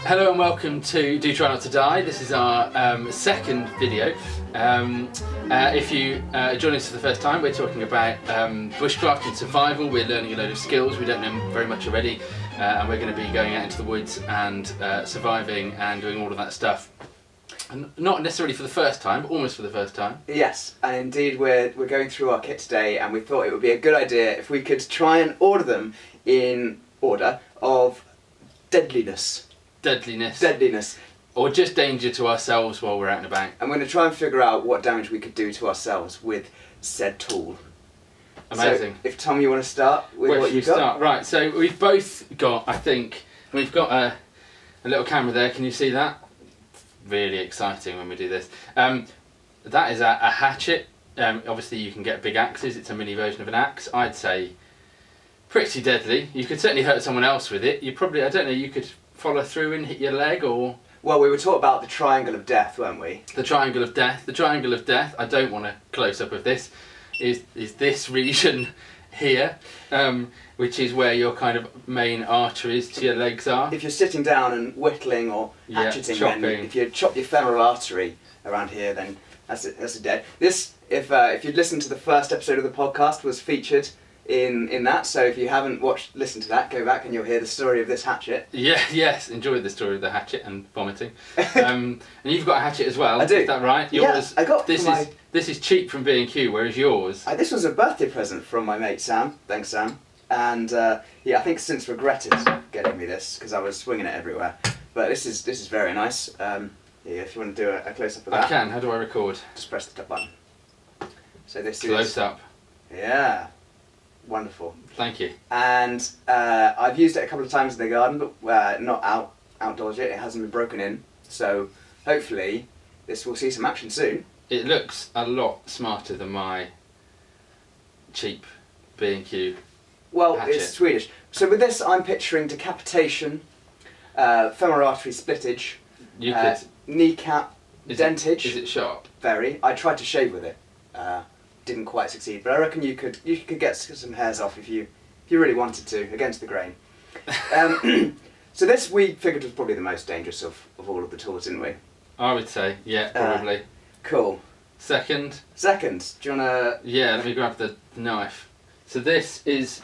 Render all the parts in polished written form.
Hello and welcome to Do Try Not to Die. This is our second video. If you join us for the first time, we're talking about bushcraft and survival. We're learning a load of skills we don't know very much already, and we're going to be going out into the woods and surviving and doing all of that stuff. And not necessarily for the first time, but almost for the first time. Yes, and indeed we're going through our kit today, and we thought it would be a good idea if we could try and order them in order of deadliness. Deadliness. Or just danger to ourselves while we're out and about. I'm going to try and figure out what damage we could do to ourselves with said tool. Amazing. So, if Tom, you want to start with what you've got? Right, so we've both got, I think, we've got a little camera there. Can you see that? Really exciting when we do this. That is a hatchet. Obviously you can get big axes. It's a mini version of an axe. I'd say pretty deadly. You could certainly hurt someone else with it. You probably, I don't know, you could follow through and hit your leg, or... Well, we were taught about the triangle of death, weren't we? The triangle of death. The triangle of death, I don't want a close-up of this, is this region here, which is where your kind of main arteries to your legs are. If you're sitting down and whittling or hatcheting, then if you chop your femoral artery around here, then that's a dead. This, if you'd listened to the first episode of the podcast, was featured in that, so if you haven't listened to that, go back and you'll hear the story of this hatchet. Yeah, yes, enjoyed the story of the hatchet and vomiting. And you've got a hatchet as well. I do. Is that right? Yours, yeah, I got this is cheap from B&Q, whereas yours... this was a birthday present from my mate Sam. Thanks, Sam. And yeah, I think since regretted getting me this because I was swinging it everywhere. But this is very nice. Yeah, if you want to do a close up of that. I can. How do I record? Just press the top button. So this is close up. Yeah. Wonderful. Thank you. And I've used it a couple of times in the garden, but not outdoors yet. It hasn't been broken in, so hopefully this will see some action soon. It looks a lot smarter than my cheap B&Q hatchet. It's Swedish. So with this, I'm picturing decapitation, femoral artery splittage, kneecap dentage. Is it sharp? Very. I tried to shave with it. Didn't quite succeed, but I reckon you could get some hairs off if you really wanted to, against the grain. So this we figured was probably the most dangerous of all of the tools, didn't we? I would say, yeah, probably. Cool. Second. Do you wanna? Yeah, let me grab the knife. So this is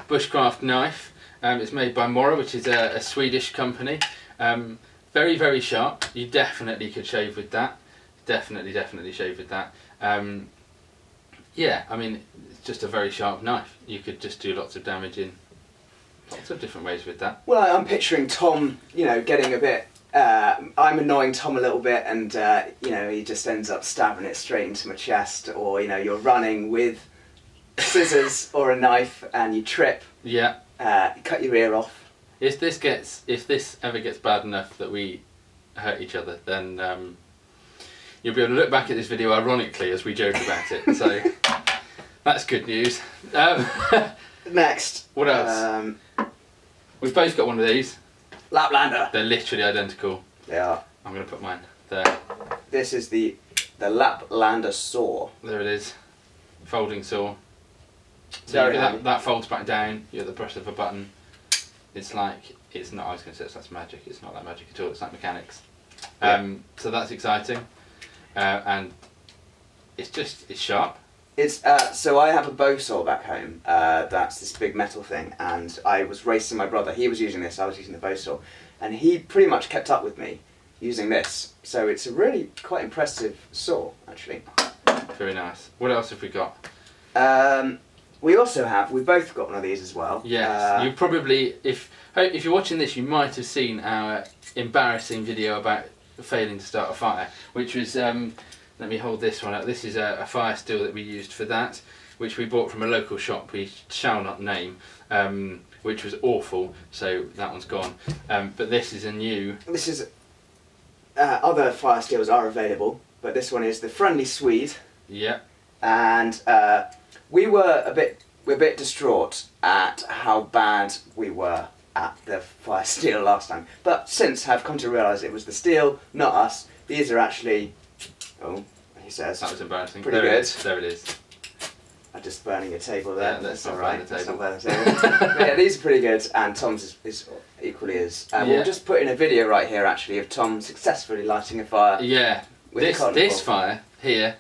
Bushcraft knife. It's made by Mora, which is a Swedish company. Very, very sharp. You definitely could shave with that. Definitely shave with that. Yeah, I mean, it's just a very sharp knife. You could just do lots of damage in lots of different ways with that. Well, I'm picturing Tom, getting a bit... I'm annoying Tom a little bit, and, he just ends up stabbing it straight into my chest, or, you're running with scissors or a knife and you trip. Yeah. You cut your ear off. If this ever gets bad enough that we hurt each other, then... you'll be able to look back at this video ironically as we joke about it, so that's good news. Next. What else? We've both got one of these. Laplander. They're literally identical. They are. I'm going to put mine there. This is the Laplander saw. There it is. Folding saw. So that folds back down, you're at the press of a button. It's like, it's not, I was going to say that's magic, it's not like magic at all, it's like mechanics. Yeah. So that's exciting. And it's sharp. So I have a bow saw back home. That's this big metal thing, and I was racing my brother. He was using this, I was using the bow saw, and he pretty much kept up with me using this. So it's a really quite impressive saw, actually. Very nice. What else have we got? We both got one of these as well. Yes. You probably, if you're watching this, you might have seen our embarrassing video about failing to start a fire, which was, let me hold this one up. This is a fire steel that we used for that, which we bought from a local shop we shall not name, which was awful, so that one's gone. But this is a new... This is... other fire steels are available, but this one is the Friendly Swede. Yeah. And we're a bit distraught at how bad we were at the fire steel last time, but since have come to realise it was the steel, not us. These are actually, he says, that was embarrassing. Pretty good. There it is. I'm just burning a table there. Yeah, that's all not right. burn the table. That's not burn the table. But yeah, these are pretty good, and Tom's is equally as. We'll just put in a video right here, actually, of Tom successfully lighting a fire. Yeah, this fire here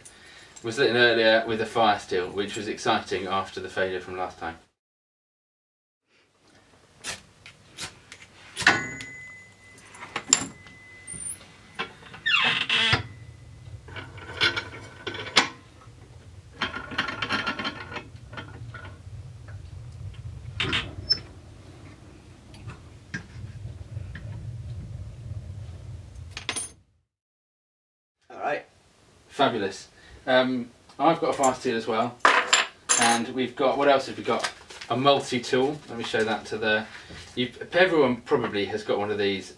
was lit earlier with a fire steel, which was exciting after the failure from last time. Alright. Fabulous. I've got a fire steel as well, and we've got, what else have we got? A multi-tool. Let me show that to the... everyone probably has got one of these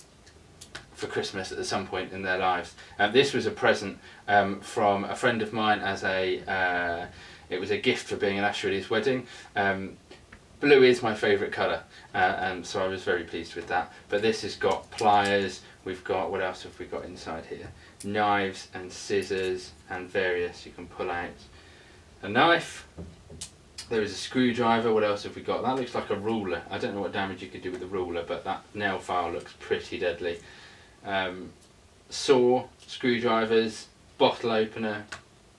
for Christmas at some point in their lives. This was a present from a friend of mine as a... it was a gift for being an usher at his wedding. Blue is my favourite colour, and so I was very pleased with that. But this has got pliers, we've got, what else have we got inside here? Knives and scissors and various, you can pull out a knife. There is a screwdriver. What else have we got? That looks like a ruler. I don't know what damage you could do with a ruler, but that nail file looks pretty deadly. Saw, screwdrivers, bottle opener.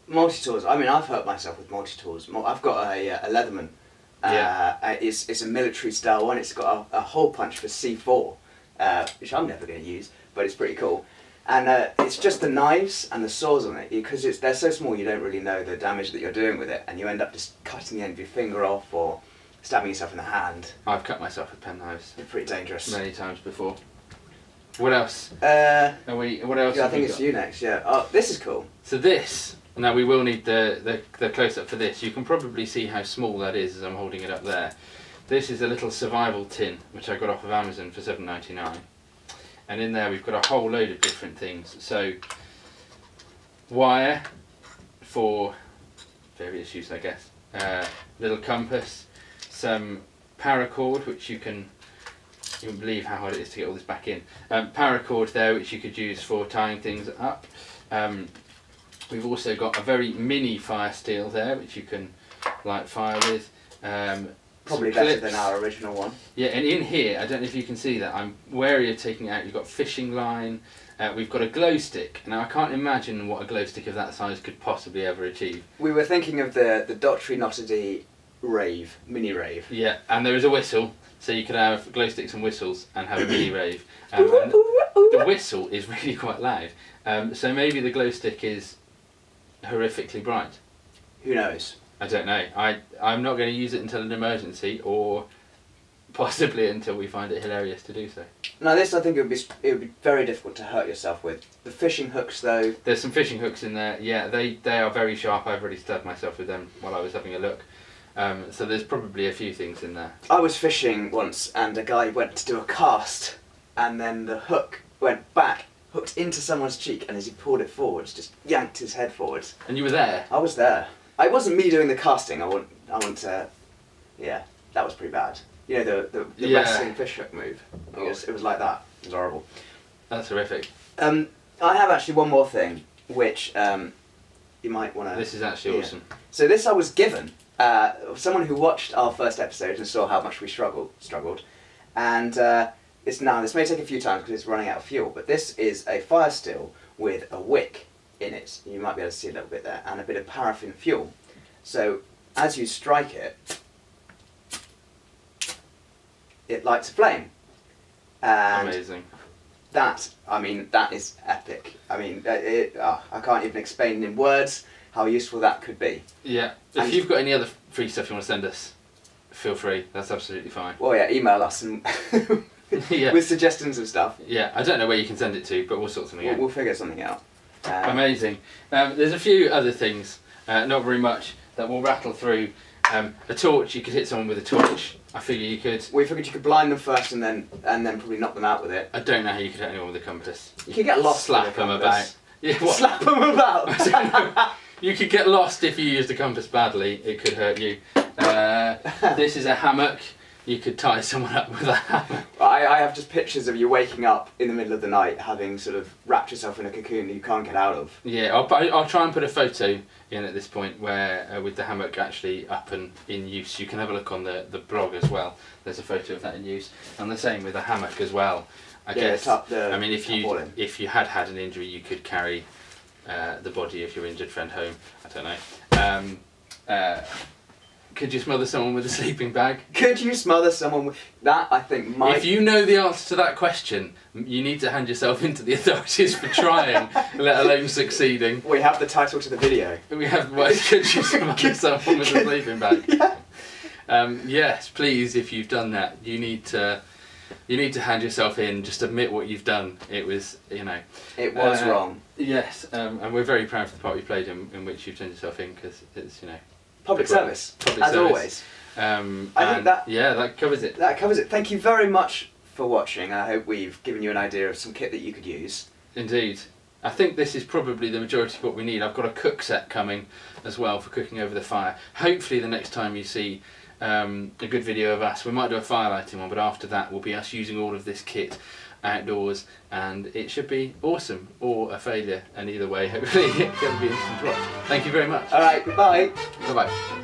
Multi-tools. I mean, I've hurt myself with multi-tools. I've got a Leatherman. It's a military style one. It's got a hole punch for C4, which I'm never going to use, but it's pretty cool. And it's just the knives and the saws on it, because they're so small you don't really know the damage that you're doing with it, and you end up just cutting the end of your finger off or stabbing yourself in the hand. I've cut myself with pen knives. They're pretty dangerous. Many times before. What else? What else? Yeah, I think it's you next. Yeah. Oh, this is cool. So this. Now we will need the close up for this. You can probably see how small that is as I'm holding it up there. This is a little survival tin which I got off of Amazon for $7.99. And in there we've got a whole load of different things. So, wire for various use, I guess. Little compass, some paracord, which you wouldn't believe how hard it is to get all this back in. Paracord there, which you could use for tying things up. We've also got a very mini fire steel there, which you can light fire with. Probably better than our original one. Yeah, and in here, I don't know if you can see that, I'm wary of taking it out. You've got fishing line, we've got a glow stick. Now I can't imagine what a glow stick of that size could possibly ever achieve. We were thinking of the Daughtry Nottedy rave, mini rave. Yeah, and there is a whistle, so you could have glow sticks and whistles and have a mini rave. And the whistle is really quite loud, so maybe the glow stick is horrifically bright. Who knows? I don't know. I'm not going to use it until an emergency, or possibly until we find it hilarious to do so. Now this, I think it would be very difficult to hurt yourself with. The fishing hooks though. There's some fishing hooks in there. Yeah, they are very sharp. I've already stabbed myself with them while I was having a look. So there's probably a few things in there. I was fishing once and a guy went to do a cast, and then the hook went back, hooked into someone's cheek, and as he pulled it forwards, just yanked his head forwards. And you were there? I was there. It wasn't me doing the casting. I want to. Yeah, that was pretty bad. You know the wrestling fish hook move. It was like that. It was horrible. That's horrific. I have actually one more thing, which you might want to. This is actually awesome. So this I was given someone who watched our first episode and saw how much we struggled, and this may take a few times because it's running out of fuel. But this is a fire steel with a wick in it. You might be able to see a little bit there, and a bit of paraffin fuel. So as you strike it, it lights a flame. And amazing. That is epic. I mean, I can't even explain in words how useful that could be. Yeah. If you've got any other free stuff you want to send us, feel free. That's absolutely fine. Well, yeah, email us and with suggestions of stuff. Yeah, I don't know where you can send it to, but we'll sort something out. We'll figure something out. Amazing. There's a few other things, not very much, that we'll rattle through. A torch, you could hit someone with a torch. I figure you could. We figured you could blind them first and then probably knock them out with it. I don't know how you could hit anyone with a compass. You could get lost. Slap them about. Yeah, what? Slap them about. I don't know. You could get lost if you used the compass badly. It could hurt you. This is a hammock. you could tie someone up with a hammer. I have just pictures of you waking up in the middle of the night, having sort of wrapped yourself in a cocoon that you can't get out of. Yeah, I'll try and put a photo in at this point where with the hammock actually up and in use. You can have a look on the blog as well. There's a photo of that in use, and the same with the hammock as well. I guess. I mean, if you had an injury, you could carry the body of your injured friend home. I don't know. Could you smother someone with a sleeping bag? Could you smother someone with that? I think might. If you know the answer to that question, you need to hand yourself into the authorities for trying, let alone succeeding. We have the title to the video. We have. Could you smother someone with a sleeping bag? Yeah. Yes, please. If you've done that, you need to hand yourself in. Just admit what you've done. It was, It was wrong. Yes, and we're very proud of the part you played in which you've turned yourself in, because it's, Public service, as always. I think that covers it. That covers it. Thank you very much for watching. I hope we've given you an idea of some kit that you could use. Indeed. I think this is probably the majority of what we need. I've got a cook set coming as well for cooking over the fire. Hopefully the next time you see a good video of us, we might do a fire lighting one, but after that will be us using all of this kit outdoors, and it should be awesome or a failure, and either way hopefully it'll be interesting to watch. Thank you very much. Alright, bye. Bye bye.